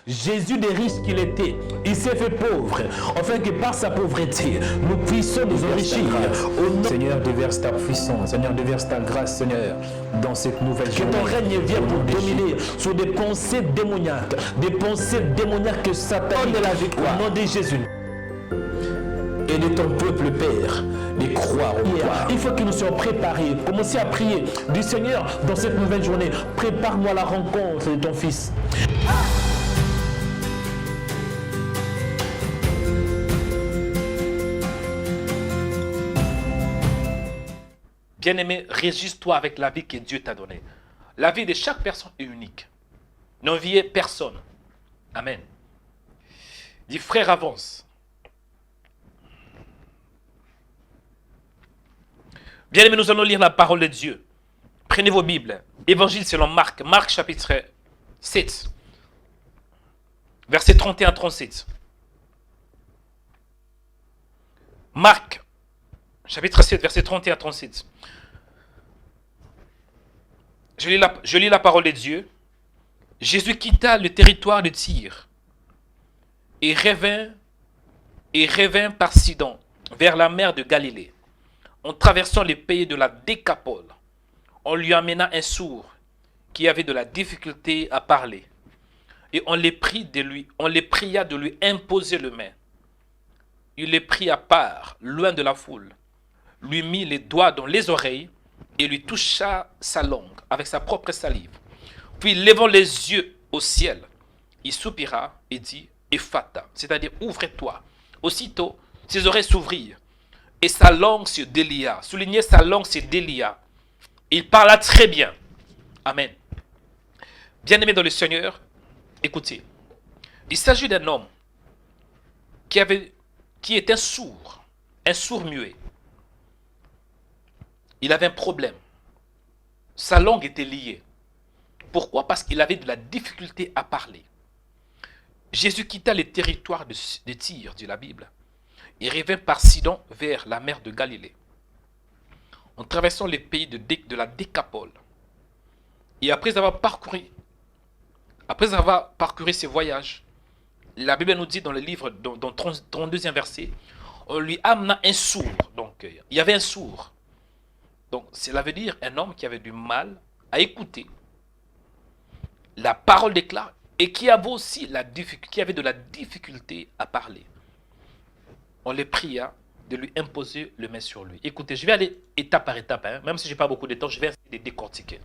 Jésus, des riches qu'il était, il s'est fait pauvre, afin que par sa pauvreté, nous puissions nous enrichir. Seigneur, déverse ta puissance. Seigneur, déverse ta grâce, Seigneur, dans cette nouvelle journée. Que ton règne vienne pour dominer sur des pensées démoniaques que Satan de la victoire. Au nom de Jésus. Et de ton peuple, Père, de croire au toi. Il faut que nous soyons préparés. Commencez à prier du Seigneur dans cette nouvelle journée. Prépare-moi la rencontre de ton Fils. Bien-aimé, réjouis-toi avec la vie que Dieu t'a donnée. La vie de chaque personne est unique. N'enviez personne. Amen. Dis, frère, avance. Bien-aimé, nous allons lire la parole de Dieu. Prenez vos Bibles. Évangile selon Marc. Marc chapitre 7. Versets 31-37. Marc chapitre 7, versets 31-37. Je lis la parole de Dieu. Jésus quitta le territoire de Tyr et revint par Sidon vers la mer de Galilée. En traversant les pays de la Décapole, on lui amena un sourd qui avait de la difficulté à parler. Et on les pria de lui imposer le main. Il les prit à part, loin de la foule, lui mit les doigts dans les oreilles et lui toucha sa langue avec sa propre salive. Puis, levant les yeux au ciel, il soupira et dit « Ephata », c'est-à-dire « ouvre-toi ». Aussitôt, ses oreilles s'ouvrirent et sa langue se délia. Soulignez, sa langue se délia. Il parla très bien. Amen. Bien-aimé dans le Seigneur, écoutez. Il s'agit d'un homme qui était un sourd muet. Il avait un problème. Sa langue était liée. Pourquoi? Parce qu'il avait de la difficulté à parler. Jésus quitta les territoires de Tyr, dit la Bible, et revint par Sidon vers la mer de Galilée, en traversant les pays de la Décapole. Et après avoir parcouru ses voyages, la Bible nous dit dans le livre, dans 32e verset, on lui amena un sourd. Donc, il y avait un sourd. Donc, cela veut dire un homme qui avait du mal à écouter la parole déclare et qui avait aussi de la difficulté à parler. On les pria de lui imposer le main sur lui. Écoutez, je vais aller étape par étape, même si je n'ai pas beaucoup de temps, je vais essayer de décortiquer.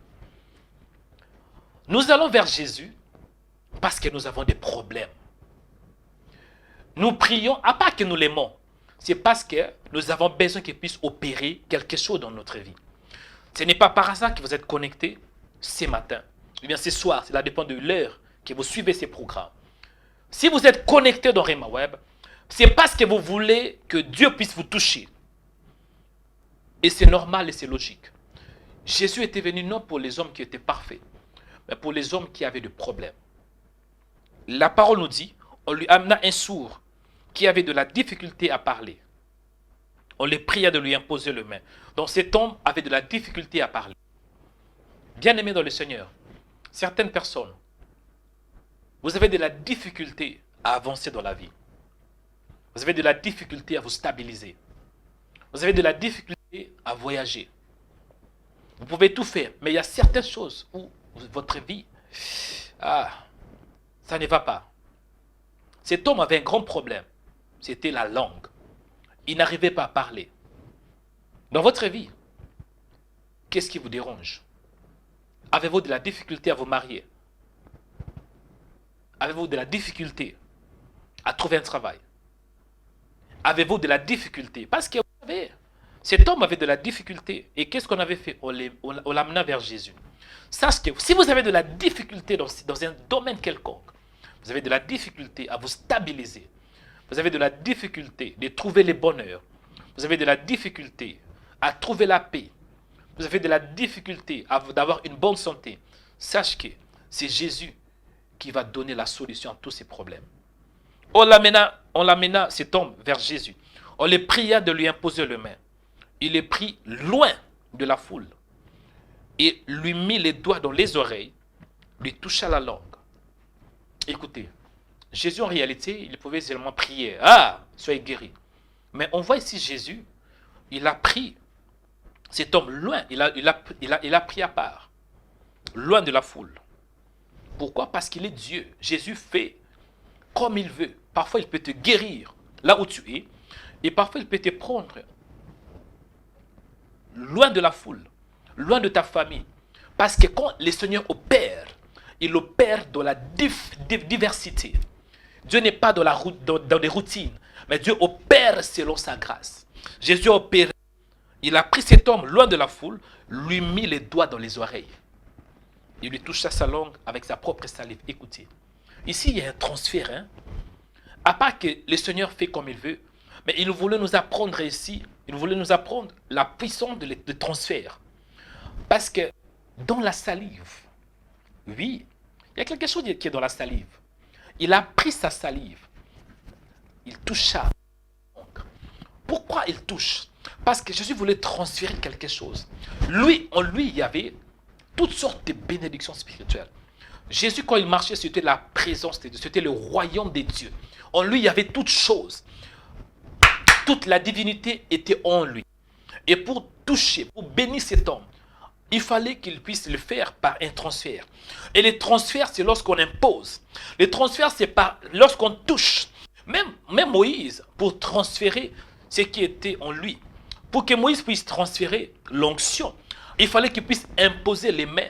Nous allons vers Jésus parce que nous avons des problèmes. Nous prions, à part que nous l'aimons, c'est parce que nous avons besoin qu'il puisse opérer quelque chose dans notre vie. Ce n'est pas par hasard que vous êtes connectés ce matin, ou bien ce soir, cela dépend de l'heure que vous suivez ces programmes. Si vous êtes connecté dans Rhema Web, c'est parce que vous voulez que Dieu puisse vous toucher. Et c'est normal et c'est logique. Jésus était venu non pour les hommes qui étaient parfaits, mais pour les hommes qui avaient des problèmes. La parole nous dit, on lui amena un sourd qui avait de la difficulté à parler. On les pria de lui imposer le main. Donc cet homme avait de la difficulté à parler. Bien-aimés dans le Seigneur, certaines personnes, vous avez de la difficulté à avancer dans la vie. Vous avez de la difficulté à vous stabiliser. Vous avez de la difficulté à voyager. Vous pouvez tout faire, mais il y a certaines choses où votre vie, ça ne va pas. Cet homme avait un grand problème. C'était la langue. Il n'arrivait pas à parler. Dans votre vie, qu'est-ce qui vous dérange? Avez-vous de la difficulté à vous marier? Avez-vous de la difficulté à trouver un travail? Avez-vous de la difficulté? Parce que vous savez, cet homme avait de la difficulté. Et qu'est-ce qu'on avait fait? On l'amena vers Jésus. Sachez que si vous avez de la difficulté dans un domaine quelconque, vous avez de la difficulté à vous stabiliser, vous avez de la difficulté de trouver le bonheur, vous avez de la difficulté à trouver la paix, vous avez de la difficulté d'avoir une bonne santé, sachez que c'est Jésus qui va donner la solution à tous ces problèmes. On l'amena, cet homme, vers Jésus. On les pria de lui imposer le main. Il les prit loin de la foule et lui mit les doigts dans les oreilles, lui toucha la langue. Écoutez, Jésus, en réalité, il pouvait seulement prier. Ah, soyez guéris. Mais on voit ici Jésus, il a pris cet homme loin, il a pris à part, loin de la foule. Pourquoi? Parce qu'il est Dieu. Jésus fait comme il veut. Parfois, il peut te guérir là où tu es, et parfois, il peut te prendre loin de la foule, loin de ta famille. Parce que quand le Seigneur opère, il opère dans la diversité. Dieu n'est pas dans des routines, mais Dieu opère selon sa grâce. Jésus a opéré. Il a pris cet homme loin de la foule, lui mit les doigts dans les oreilles. Il lui toucha sa langue avec sa propre salive. Écoutez, ici il y a un transfert. À part que le Seigneur fait comme il veut, mais il voulait nous apprendre ici, il voulait nous apprendre la puissance de transfert. Parce que dans la salive, oui, il y a quelque chose qui est dans la salive. Il a pris sa salive, il toucha. Pourquoi il touche? Parce que Jésus voulait transférer quelque chose. En lui, il y avait toutes sortes de bénédictions spirituelles. Jésus, quand il marchait, c'était la présence de Dieu, c'était le royaume des dieux. En lui, il y avait toutes choses. Toute la divinité était en lui. Et pour toucher, pour bénir cet homme, il fallait qu'il puisse le faire par un transfert. Et les transferts, c'est lorsqu'on impose. Les transferts, c'est lorsqu'on touche. Même Moïse, pour transférer ce qui était en lui, pour que Moïse puisse transférer l'onction, il fallait qu'il puisse imposer les mains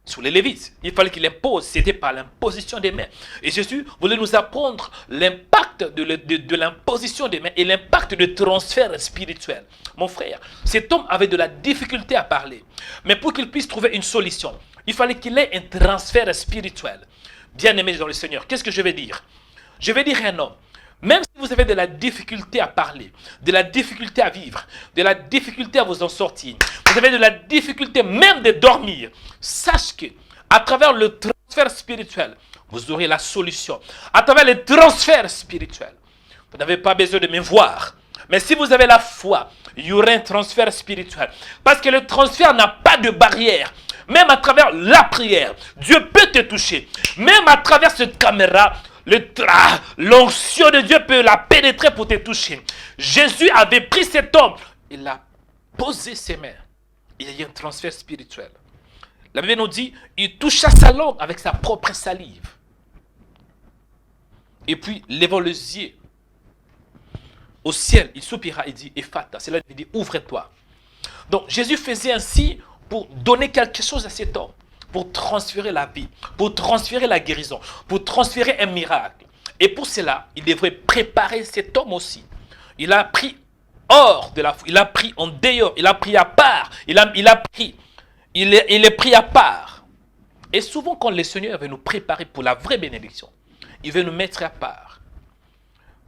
sur les Lévites. Il fallait qu'il impose, c'était par l'imposition des mains. Et Jésus voulait nous apprendre l'impact de l'imposition des mains et l'impact de transfert spirituel. Mon frère, cet homme avait de la difficulté à parler. Mais pour qu'il puisse trouver une solution, il fallait qu'il ait un transfert spirituel. Bien-aimé dans le Seigneur, qu'est-ce que je vais dire? Je vais dire à un homme, même si vous avez de la difficulté à parler, de la difficulté à vivre, de la difficulté à vous en sortir, vous avez de la difficulté même de dormir, sache que à travers le transfert spirituel, vous aurez la solution. À travers le transfert spirituel, vous n'avez pas besoin de me voir. Mais si vous avez la foi, il y aura un transfert spirituel. Parce que le transfert n'a pas de barrière. Même à travers la prière, Dieu peut te toucher. Même à travers cette caméra, l'onction de Dieu peut la pénétrer pour te toucher. Jésus avait pris cet homme, il a posé ses mains. Il y a eu un transfert spirituel. La Bible nous dit, il toucha sa langue avec sa propre salive. Et puis, levant les yeux au ciel, il soupira et dit, Ephata. C'est là qu'il dit, ouvre-toi. Donc, Jésus faisait ainsi pour donner quelque chose à cet homme, pour transférer la vie, pour transférer la guérison, pour transférer un miracle. Et pour cela, il devrait préparer cet homme aussi. Il a pris hors de la foule, il a pris en dehors, il a pris à part, il est pris à part. Et souvent, quand le Seigneur veut nous préparer pour la vraie bénédiction, il veut nous mettre à part.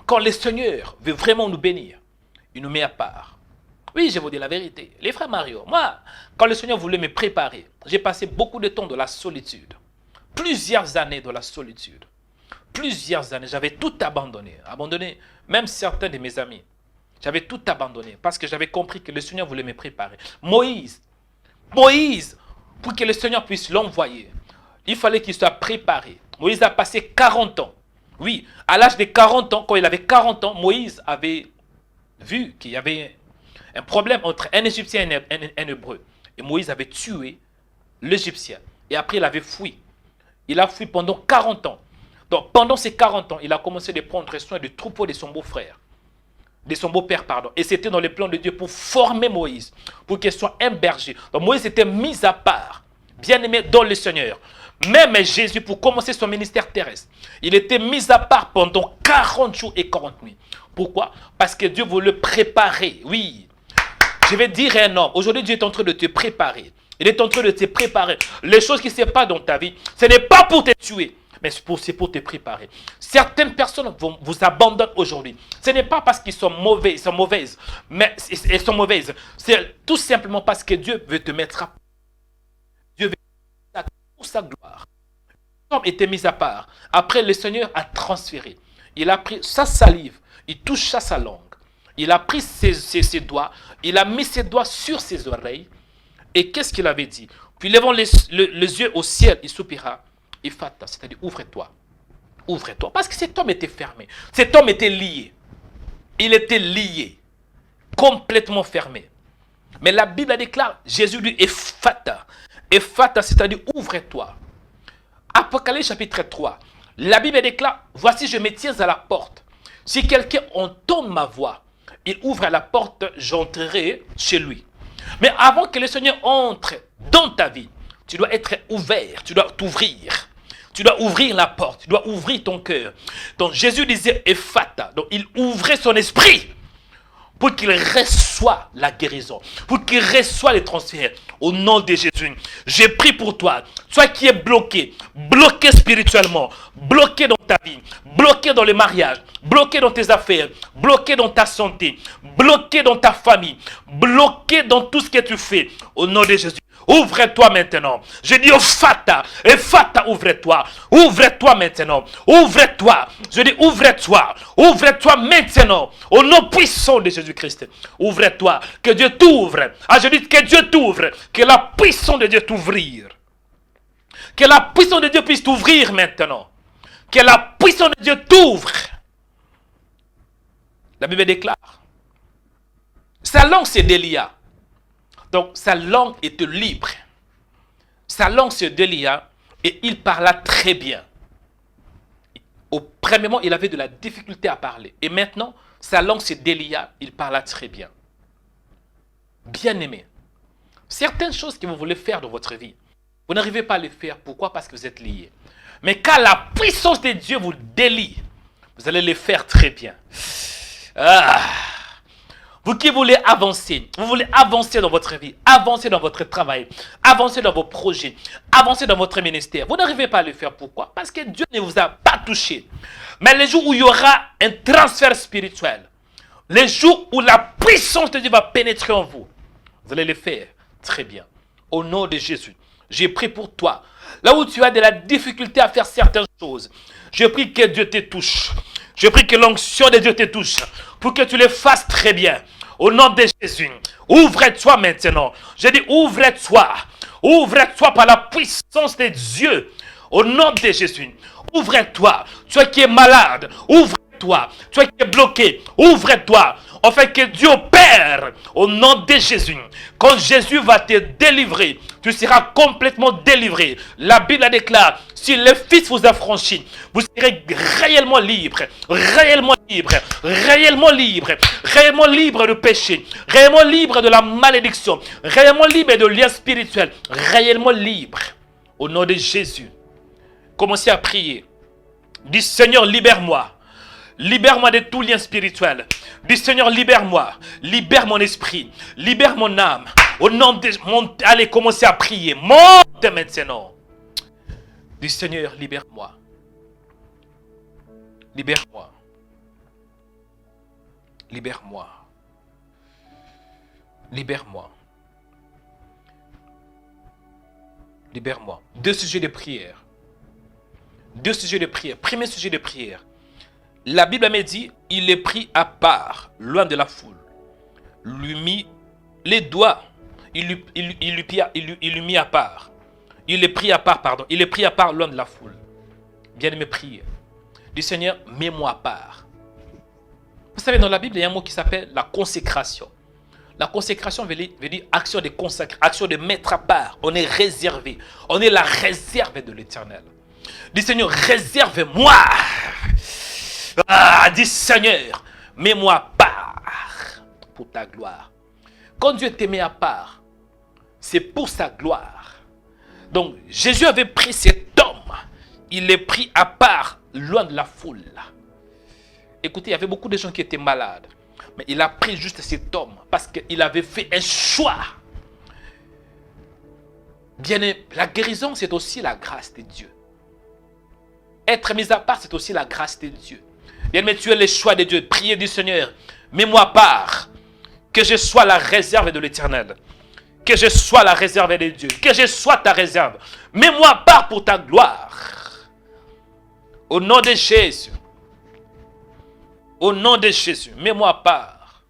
Quand le Seigneur veut vraiment nous bénir, il nous met à part. Oui, je vous dis la vérité. Les frères Mario, moi, quand le Seigneur voulait me préparer, j'ai passé beaucoup de temps dans la solitude. Plusieurs années dans la solitude. Plusieurs années, j'avais tout abandonné. Abandonné même certains de mes amis. J'avais tout abandonné parce que j'avais compris que le Seigneur voulait me préparer. Moïse, pour que le Seigneur puisse l'envoyer, il fallait qu'il soit préparé. Moïse a passé 40 ans. Oui, à l'âge de 40 ans, quand il avait 40 ans, Moïse avait vu qu'il y avait un problème entre un Égyptien et un Hébreu. Et Moïse avait tué l'Égyptien. Et après, il avait fui. Il a fui pendant 40 ans. Donc, pendant ces 40 ans, il a commencé de prendre soin du troupeau de son beau-frère. De son beau-père, pardon. Et c'était dans les plans de Dieu pour former Moïse, pour qu'il soit un berger. Donc, Moïse était mis à part, bien aimé dans le Seigneur. Même Jésus, pour commencer son ministère terrestre, il était mis à part pendant 40 jours et 40 nuits. Pourquoi? Parce que Dieu voulait le préparer. Oui. Je vais dire à un homme, aujourd'hui Dieu est en train de te préparer. Il est en train de te préparer. Les choses qui ne se passent dans ta vie, ce n'est pas pour te tuer, mais c'est pour te préparer. Certaines personnes vous abandonnent aujourd'hui. Ce n'est pas parce qu'ils sont mauvais, mais elles sont mauvaises. C'est tout simplement parce que Dieu veut te mettre à part. Dieu veut te mettre pour sa gloire. L'homme était mis à part. Après, le Seigneur a transféré. Il a pris sa salive, il toucha sa langue. Il a pris ses doigts, il a mis ses doigts sur ses oreilles. Et qu'est-ce qu'il avait dit? Puis levant les yeux au ciel, il soupira. Ephata, c'est-à-dire ouvre-toi. Ouvre-toi. Parce que cet homme était fermé. Cet homme était lié. Il était lié. Complètement fermé. Mais la Bible déclare, Jésus dit Ephata. Ephata, c'est-à-dire ouvre-toi. Apocalypse chapitre 3. La Bible déclare, voici je me tiens à la porte. Si quelqu'un entend ma voix, il ouvre la porte, j'entrerai chez lui. Mais avant que le Seigneur entre dans ta vie, tu dois être ouvert, tu dois t'ouvrir. Tu dois ouvrir la porte, tu dois ouvrir ton cœur. Donc Jésus disait Ephata, donc il ouvrait son esprit pour qu'il reçoive la guérison, pour qu'il reçoive les transferts. Au nom de Jésus, j'ai pris pour toi, toi qui es bloqué, bloqué spirituellement, bloqué dans ta vie, bloqué dans le mariage, bloqué dans tes affaires, bloqué dans ta santé, bloqué dans ta famille, bloqué dans tout ce que tu fais. Au nom de Jésus, ouvre-toi maintenant. Je dis au Fata, et Fata, ouvre-toi. Ouvre-toi maintenant. Ouvre-toi. Je dis ouvre-toi. Ouvre-toi maintenant. Au nom puissant de Jésus-Christ. Ouvre-toi. Que Dieu t'ouvre. Ah, je dis que Dieu t'ouvre. Que la puissance de Dieu t'ouvrir. Que la puissance de Dieu puisse t'ouvrir maintenant. Que la puissance de Dieu t'ouvre. La Bible déclare. Sa langue c'est d'Élia. Donc, sa langue était libre. Sa langue se délia et il parla très bien. Premièrement, il avait de la difficulté à parler. Et maintenant, sa langue se délia, il parla très bien. Bien-aimé, certaines choses que vous voulez faire dans votre vie, vous n'arrivez pas à les faire. Pourquoi? Parce que vous êtes liés. Mais quand la puissance de Dieu vous délie, vous allez les faire très bien. Vous qui voulez avancer, vous voulez avancer dans votre vie, avancer dans votre travail, avancer dans vos projets, avancer dans votre ministère. Vous n'arrivez pas à le faire. Pourquoi? Parce que Dieu ne vous a pas touché. Mais les jours où il y aura un transfert spirituel, les jours où la puissance de Dieu va pénétrer en vous, vous allez le faire très bien. Au nom de Jésus, j'ai prié pour toi. Là où tu as de la difficulté à faire certaines choses, je prie que Dieu te touche. Je prie que l'onction de Dieu te touche pour que tu les fasses très bien. Au nom de Jésus, ouvre-toi maintenant. Je dis ouvre-toi. Ouvre-toi par la puissance de Dieu. Au nom de Jésus, ouvre-toi. Toi qui es malade, ouvre-toi. Toi qui es bloqué, ouvre-toi. Afin que Dieu opère au nom de Jésus. Quand Jésus va te délivrer, tu seras complètement délivré. La Bible déclare, si le Fils vous a franchi, vous serez réellement libre, réellement libre, réellement libre, réellement libre de péché, réellement libre de la malédiction, réellement libre de liens spirituels, réellement libre. Au nom de Jésus, commencez à prier. Dis Seigneur, libère-moi. Libère-moi de tout lien spirituel. Dis Seigneur, libère-moi. Libère mon esprit. Libère mon âme. Au nom de mon... Allez, commencez à prier. Monte maintenant. Dis Seigneur, libère-moi. Libère-moi. Libère-moi. Libère-moi. Libère-moi. Deux sujets de prière. Deux sujets de prière. Premier sujet de prière. La Bible me dit, il est pris à part, loin de la foule. Lui mit les doigts, il lui mit à part. Il est pris à part, pardon. Il est pris à part, loin de la foule. Bien-aimé, priez. Du Seigneur, mets-moi à part. Vous savez, dans la Bible, il y a un mot qui s'appelle la consécration. La consécration veut dire action de consacrer, action de mettre à part. On est réservé. On est la réserve de l'Éternel. Du Seigneur, réserve-moi. Ah, dis Seigneur, mets-moi à part pour ta gloire. Quand Dieu te met à part, c'est pour sa gloire. Donc, Jésus avait pris cet homme. Il est pris à part, loin de la foule. Écoutez, il y avait beaucoup de gens qui étaient malades. Mais il a pris juste cet homme parce qu'il avait fait un choix. Bien, la guérison, c'est aussi la grâce de Dieu. Être mis à part, c'est aussi la grâce de Dieu. Bien, mais tu es le choix de Dieu. Priez du Seigneur. Mets-moi à part. Que je sois la réserve de l'Éternel. Que je sois la réserve de Dieu. Que je sois ta réserve. Mets-moi à part pour ta gloire. Au nom de Jésus. Au nom de Jésus. Mets-moi à part.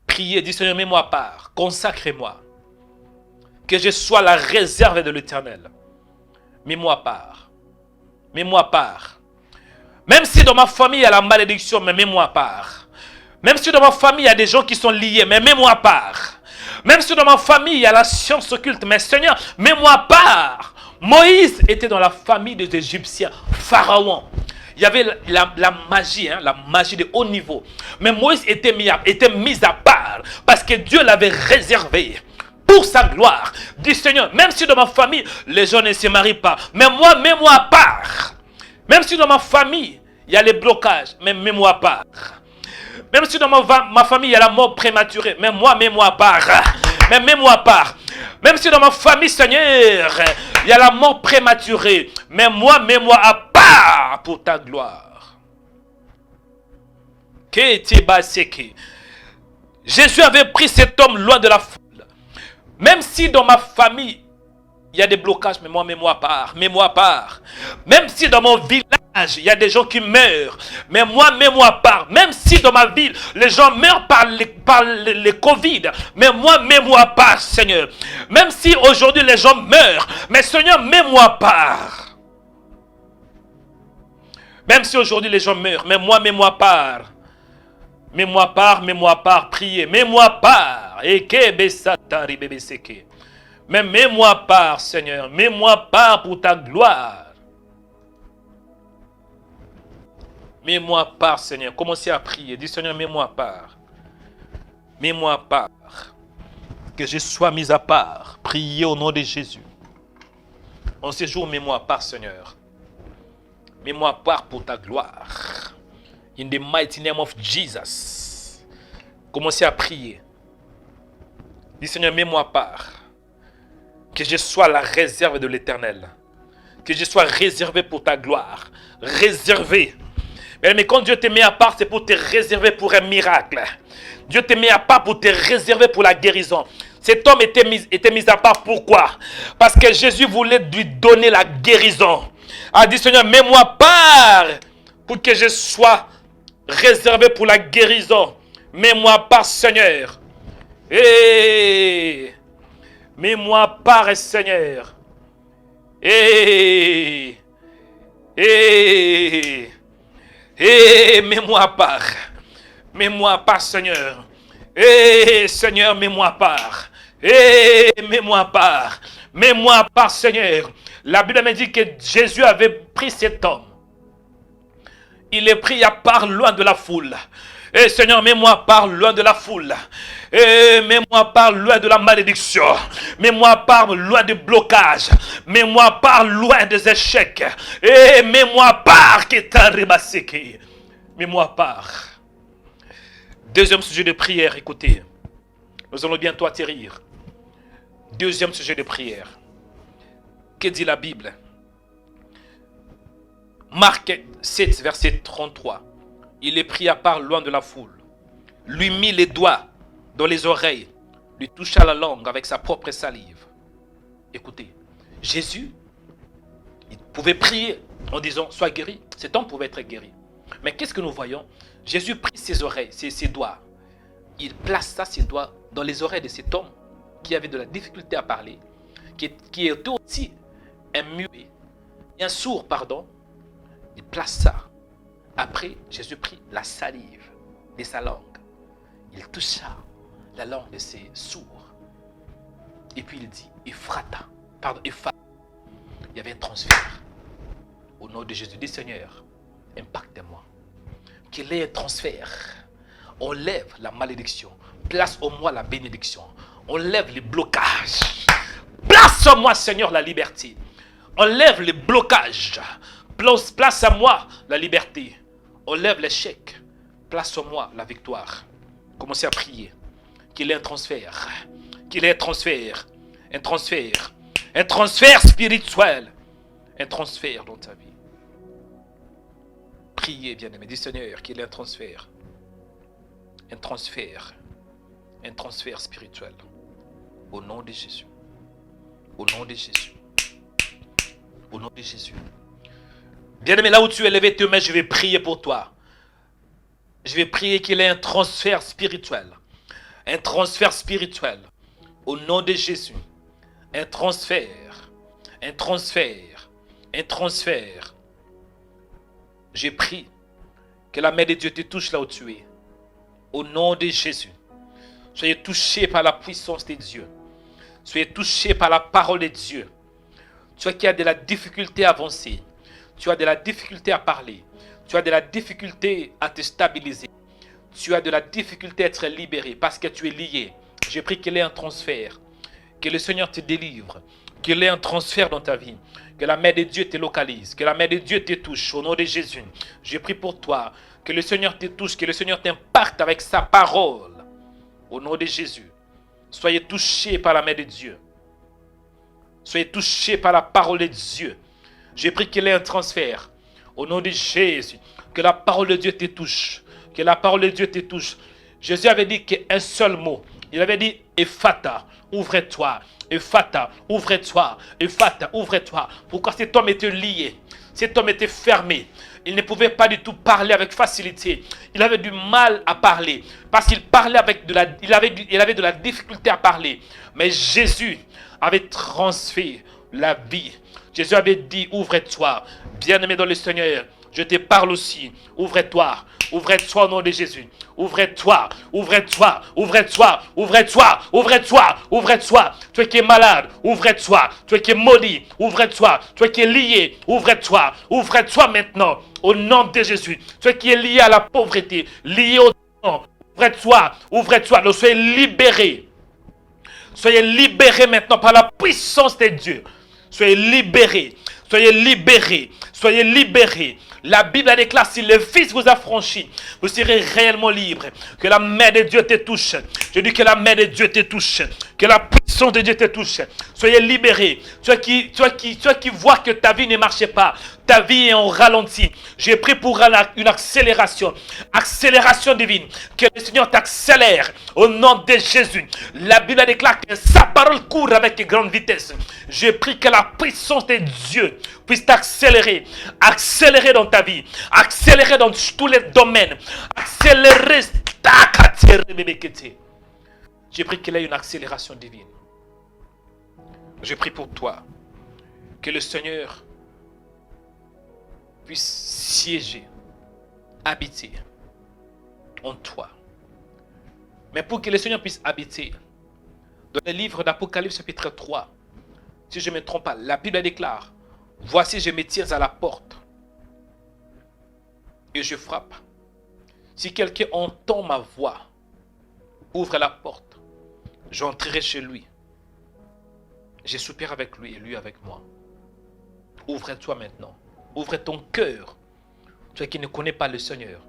Priez du Seigneur. Mets-moi à part. Consacrez-moi. Que je sois la réserve de l'Éternel. Mets-moi à part. mets-moi part. Même si dans ma famille il y a la malédiction, mais mets-moi part. Même si dans ma famille il y a des gens qui sont liés, mais mets-moi part. Même si dans ma famille il y a la science occulte, mais Seigneur, mets-moi part. Moïse était dans la famille des Égyptiens, Pharaon. Il y avait la magie, la magie de haut niveau. Mais Moïse était mis à part parce que Dieu l'avait réservé pour sa gloire. Dis Seigneur, même si dans ma famille, les gens ne se marient pas, mais moi, mets-moi à part. Même si dans ma famille, il y a les blocages, mais mets-moi à part. Même si dans ma famille, il y a la mort prématurée, mais moi, mets-moi à part. Mais mets-moi à part. Même si dans ma famille, Seigneur, il y a la mort prématurée, mais moi, mets-moi à part pour ta gloire. Jésus avait pris cet homme loin de la foule. Même si dans ma famille, il y a des blocages, mais moi, mets-moi à part, mets-moi à part. Même si dans mon village, il y a des gens qui meurent, mais moi, mets-moi à part. Même si dans ma ville, les gens meurent par les Covid, mais moi, mets-moi à part, Seigneur. Même si aujourd'hui, les gens meurent, mais Seigneur, mets-moi à part. Même si aujourd'hui, les gens meurent, mais moi, mets-moi à part. Mets-moi à part, mets-moi à part, priez, mets-moi à part. Mais mets-moi à part, Seigneur. Mets-moi à part pour ta gloire. Mets-moi à part, Seigneur. Commencez à prier. Dis, Seigneur, mets-moi à part. Mets-moi à part. Que je sois mis à part. Priez au nom de Jésus. En ce jour, mets-moi à part, Seigneur. Mets-moi à part pour ta gloire. In the mighty name of Jesus. Commencez à prier. Dis, Seigneur, mets-moi à part. Que je sois la réserve de l'Éternel. Que je sois réservé pour ta gloire. Réservé. Mais quand Dieu te met à part, c'est pour te réserver pour un miracle. Dieu te met à part pour te réserver pour la guérison. Cet homme était mis à part. Pourquoi? Parce que Jésus voulait lui donner la guérison. A dit, Seigneur, mets-moi à part pour que je sois réservé pour la guérison. Mets-moi à part, Seigneur. Et mets-moi à part, Seigneur. Et mets-moi à part. Mets-moi à part, Seigneur. Seigneur, mets-moi à part. Mets-moi à part. Mets-moi à part, Seigneur. La Bible me dit que Jésus avait pris cet homme. Il est pris à part loin de la foule. Seigneur, mets-moi à part loin de la foule. Mets-moi à part loin de la malédiction. Mets-moi à part loin du blocage. Mets-moi à part loin des échecs. Mets-moi à part qui t'a rebassé. Mets-moi à part. Deuxième sujet de prière, écoutez. Nous allons bientôt atterrir. Deuxième sujet de prière. Que dit la Bible? Marc 7, verset 33. Il est pris à part loin de la foule. Lui mit les doigts dans les oreilles. Lui toucha la langue avec sa propre salive. Écoutez, Jésus, il pouvait prier en disant, sois guéri. Cet homme pouvait être guéri. Mais qu'est-ce que nous voyons? Jésus prit ses oreilles, ses doigts. Il plaça ses doigts dans les oreilles de cet homme qui avait de la difficulté à parler, qui était aussi un muet, un sourd, pardon. Il plaça. Après, Jésus prit la salive de sa langue. Il toucha la langue de ses sourds. Et puis il dit, Ephrata. Il y avait un transfert. Au nom de Jésus, dis Seigneur, impacte-moi. Qu'il y ait un transfert. Enlève la malédiction. Place en moi la bénédiction. Enlève les blocages. Place en moi, Seigneur, la liberté. Enlève les blocages. Place à moi la liberté. Enlève l'échec. Place en moi la victoire. Commencez à prier. Qu'il y ait un transfert. Qu'il y ait un transfert. Un transfert. Un transfert spirituel. Un transfert dans ta vie. Priez, bien-aimé. Dis Seigneur, qu'il y ait un transfert. Un transfert. Un transfert spirituel. Au nom de Jésus. Au nom de Jésus. Au nom de Jésus. Bien-aimé, là où tu es levé tes mains, je vais prier pour toi. Je vais prier qu'il y ait un transfert spirituel. Un transfert spirituel. Au nom de Jésus. Un transfert. Un transfert. Un transfert. J'ai prie que la main de Dieu te touche là où tu es. Au nom de Jésus. Soyez touchés par la puissance de Dieu. Soyez touchés par la parole de Dieu. Toi qui as de la difficulté à avancer. Tu as de la difficulté à parler. Tu as de la difficulté à te stabiliser. Tu as de la difficulté à être libéré parce que tu es lié. Je prie qu'il y ait un transfert. Que le Seigneur te délivre. Qu'il y ait un transfert dans ta vie. Que la main de Dieu te localise. Que la main de Dieu te touche. Au nom de Jésus. Je prie pour toi. Que le Seigneur te touche. Que le Seigneur t'impacte avec sa parole. Au nom de Jésus. Soyez touchés par la main de Dieu. Soyez touchés par la parole de Dieu. Je prie qu'il y ait un transfert. Au nom de Jésus. Que la parole de Dieu te touche. Que la parole de Dieu te touche. Jésus avait dit qu'un seul mot. Il avait dit Ephata, ouvre-toi. Ephata, ouvre-toi. Ephata, ouvre-toi. Pourquoi cet homme était lié? Cet homme était fermé. Il ne pouvait pas du tout parler avec facilité. Il avait du mal à parler. Parce qu'il parlait avec il avait de la difficulté à parler. Mais Jésus avait transféré la vie. Jésus avait dit, ouvre-toi. Bien-aimé dans le Seigneur, je te parle aussi. Ouvre-toi. Ouvre-toi au nom de Jésus. Ouvre-toi. Ouvre-toi. Ouvre-toi. Ouvre-toi. Ouvre-toi. Ouvre-toi. Toi qui es malade, ouvre-toi. Toi qui es maudit, ouvre-toi. Toi qui es lié, ouvre-toi. Ouvre-toi maintenant. Au nom de Jésus. Toi qui es lié à la pauvreté, lié au temps, ouvre-toi. Ouvre-toi. Donc soyez libérés. Soyez libérés maintenant par la puissance de Dieu. Soyez libérés. Soyez libérés. Soyez libérés. La Bible déclare, si le Fils vous a franchi, vous serez réellement libre. Que la main de Dieu te touche. Je dis que la main de Dieu te touche. Que la puissance de Dieu te touche. Soyez libérés. Toi qui vois que ta vie ne marchait pas, ta vie est en ralenti. J'ai pris pour une accélération. Accélération divine. Que le Seigneur t'accélère au nom de Jésus. La Bible déclare que sa parole court avec grande vitesse. J'ai pris que la puissance de Dieu puisse t'accélérer. Accélérer dans ta vie. Accélérer dans tous les domaines. Accélérer. J'ai pris qu'il y ait une accélération divine. Je prie pour toi. Que le Seigneur puisse siéger, habiter en toi. Mais pour que le Seigneur puisse habiter, dans le livre d'Apocalypse chapitre 3, si je ne me trompe pas, la Bible déclare, voici je me tiens à la porte et je frappe. Si quelqu'un entend ma voix, ouvre la porte, j'entrerai chez lui. Je soupirai avec lui et lui avec moi. Ouvre-toi maintenant. Ouvre ton cœur, toi qui ne connais pas le Seigneur,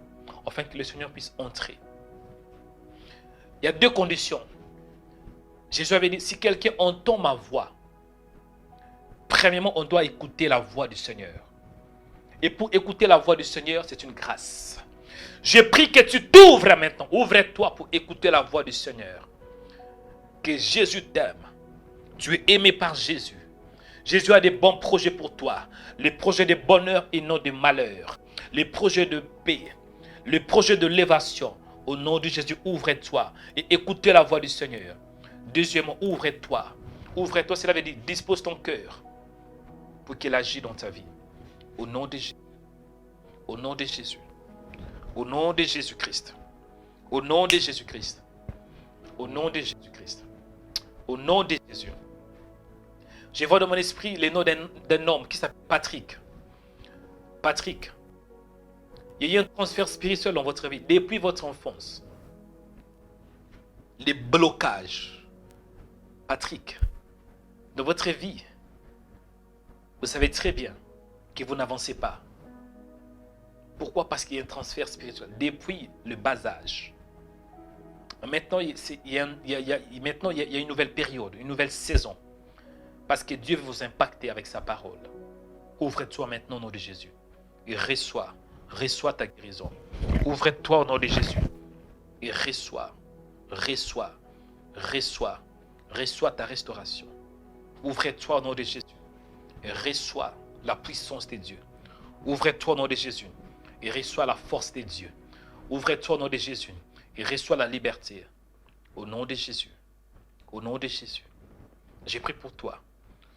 afin que le Seigneur puisse entrer. Il y a deux conditions. Jésus avait dit, si quelqu'un entend ma voix, premièrement, on doit écouter la voix du Seigneur. Et pour écouter la voix du Seigneur, c'est une grâce. Je prie que tu t'ouvres maintenant. Ouvre-toi pour écouter la voix du Seigneur. Que Jésus t'aime. Tu es aimé par Jésus. Jésus a des bons projets pour toi. Les projets de bonheur et non de malheur. Les projets de paix. Les projets de l'élévation. Au nom de Jésus, ouvre-toi et écoutez la voix du Seigneur. Deuxièmement, ouvre-toi. Ouvre-toi, cela veut dire dispose ton cœur pour qu'il agisse dans ta vie. Au nom de Jésus. Au nom de Jésus. Au nom de Jésus-Christ. Au nom de Jésus-Christ. Au nom de Jésus-Christ. Au nom de Jésus. Je vois dans mon esprit le nom d'un homme qui s'appelle Patrick. Patrick. Il y a eu un transfert spirituel dans votre vie depuis votre enfance. Les blocages. Patrick, dans votre vie, vous savez très bien que vous n'avancez pas. Pourquoi? Parce qu'il y a un transfert spirituel depuis le bas âge. Maintenant, il y a une nouvelle période, une nouvelle saison. Parce que Dieu veut vous impacter avec sa parole. Ouvre-toi maintenant au nom de Jésus. Et reçois ta guérison. Ouvre-toi au nom de Jésus. Et reçois ta restauration. Ouvre-toi au nom de Jésus. Et reçois la puissance de Dieu. Ouvre-toi au nom de Jésus. Et reçois la force de Dieu. Ouvre-toi au nom de Jésus. Et reçois la liberté. Au nom de Jésus. Au nom de Jésus. J'ai prié pour toi.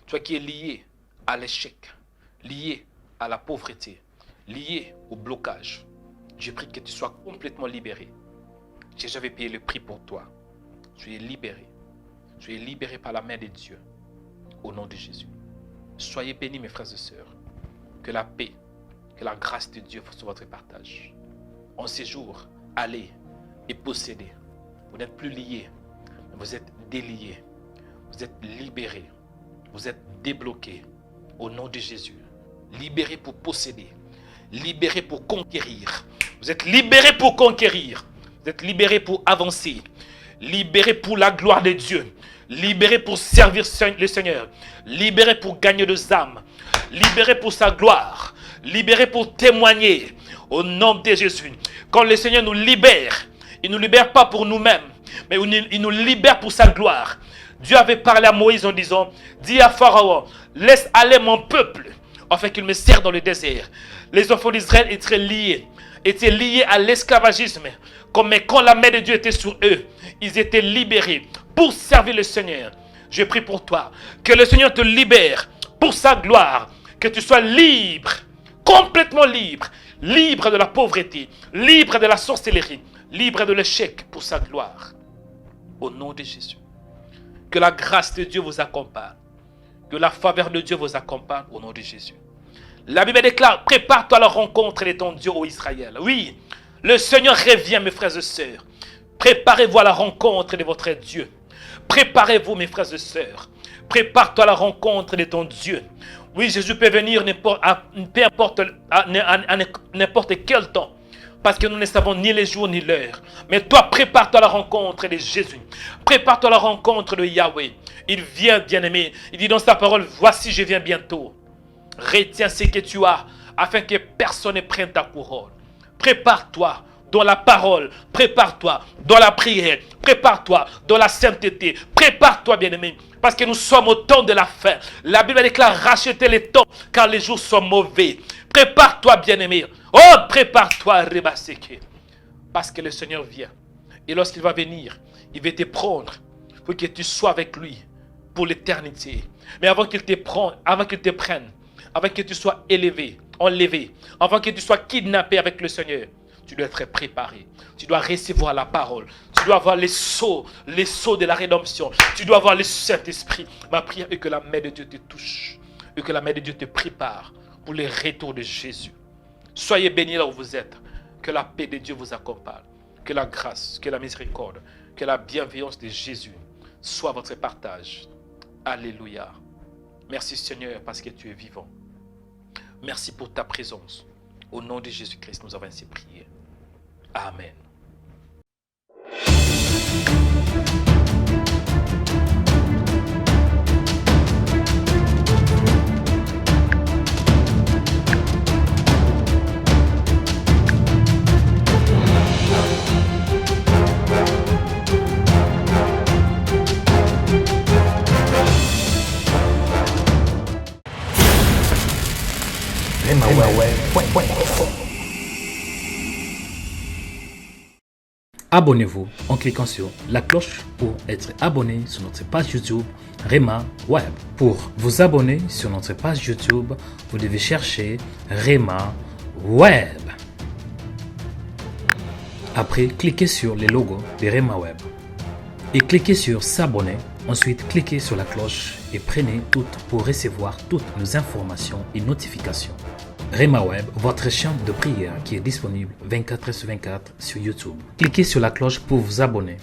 Toi qui es lié à l'échec, lié à la pauvreté, liés au blocage. Je prie que tu sois complètement libéré. Jésus avait payé le prix pour toi. Tu es libéré. Tu es libéré par la main de Dieu. Au nom de Jésus. Soyez bénis, mes frères et sœurs. Que la paix, que la grâce de Dieu soit votre partage. En ces jours, allez et possédez. Vous n'êtes plus liés, mais vous êtes déliés. Vous êtes libérés. Vous êtes débloqués. Au nom de Jésus. Libérés pour posséder. Libérés pour conquérir. Vous êtes libérés pour conquérir. Vous êtes libérés pour avancer. Libérés pour la gloire de Dieu. Libérés pour servir le Seigneur. Libérés pour gagner des âmes. Libérés pour sa gloire. Libérés pour témoigner. Au nom de Jésus. Quand le Seigneur nous libère, il ne nous libère pas pour nous-mêmes, mais il nous libère pour sa gloire. Dieu avait parlé à Moïse en disant, dis à Pharaon, laisse aller mon peuple, afin qu'il me serve dans le désert. Les enfants d'Israël étaient liés à l'esclavagisme. Mais quand la main de Dieu était sur eux, ils étaient libérés pour servir le Seigneur. Je prie pour toi, que le Seigneur te libère pour sa gloire, que tu sois libre, complètement libre, libre de la pauvreté, libre de la sorcellerie, libre de l'échec pour sa gloire. Au nom de Jésus. Que la grâce de Dieu vous accompagne. Que la faveur de Dieu vous accompagne au nom de Jésus. La Bible déclare, prépare-toi à la rencontre de ton Dieu, ô Israël. Oui, le Seigneur revient, mes frères et sœurs. Préparez-vous à la rencontre de votre Dieu. Préparez-vous, mes frères et sœurs. Prépare-toi à la rencontre de ton Dieu. Oui, Jésus peut venir à n'importe quel temps. Parce que nous ne savons ni les jours ni l'heure. Mais toi, prépare-toi à la rencontre de Jésus. Prépare-toi à la rencontre de Yahweh. Il vient, bien-aimé. Il dit dans sa parole, voici, je viens bientôt. Retiens ce que tu as, afin que personne ne prenne ta couronne. Prépare-toi dans la parole. Prépare-toi dans la prière. Prépare-toi dans la sainteté. Prépare-toi, bien-aimé. Parce que nous sommes au temps de la fin. La Bible déclare, rachetez les temps, car les jours sont mauvais. Prépare-toi, bien-aimé. Oh, prépare-toi, Rebaseke. Parce que le Seigneur vient. Et lorsqu'il va venir, il va te prendre pour que tu sois avec lui pour l'éternité. Mais avant qu'il te prenne, avant que tu sois enlevé, avant que tu sois kidnappé avec le Seigneur, tu dois être préparé. Tu dois recevoir la parole. Tu dois avoir les sceaux de la rédemption. Tu dois avoir le Saint-Esprit. Ma prière est que la main de Dieu te touche. Et que la main de Dieu te prépare pour le retour de Jésus. Soyez bénis là où vous êtes. Que la paix de Dieu vous accompagne. Que la grâce, que la miséricorde, que la bienveillance de Jésus soit votre partage. Alléluia. Merci Seigneur parce que tu es vivant. Merci pour ta présence. Au nom de Jésus-Christ, nous avons ainsi prié. Amen. Abonnez-vous en cliquant sur la cloche pour être abonné sur notre page YouTube Rema Web. Pour vous abonner sur notre page YouTube, vous devez chercher Rema Web. Après, cliquez sur le logo de Rema Web et cliquez sur s'abonner. Ensuite, cliquez sur la cloche et prenez toutes pour recevoir toutes nos informations et notifications. Rema Web, votre chaîne de prière qui est disponible 24h sur 24 sur YouTube. Cliquez sur la cloche pour vous abonner.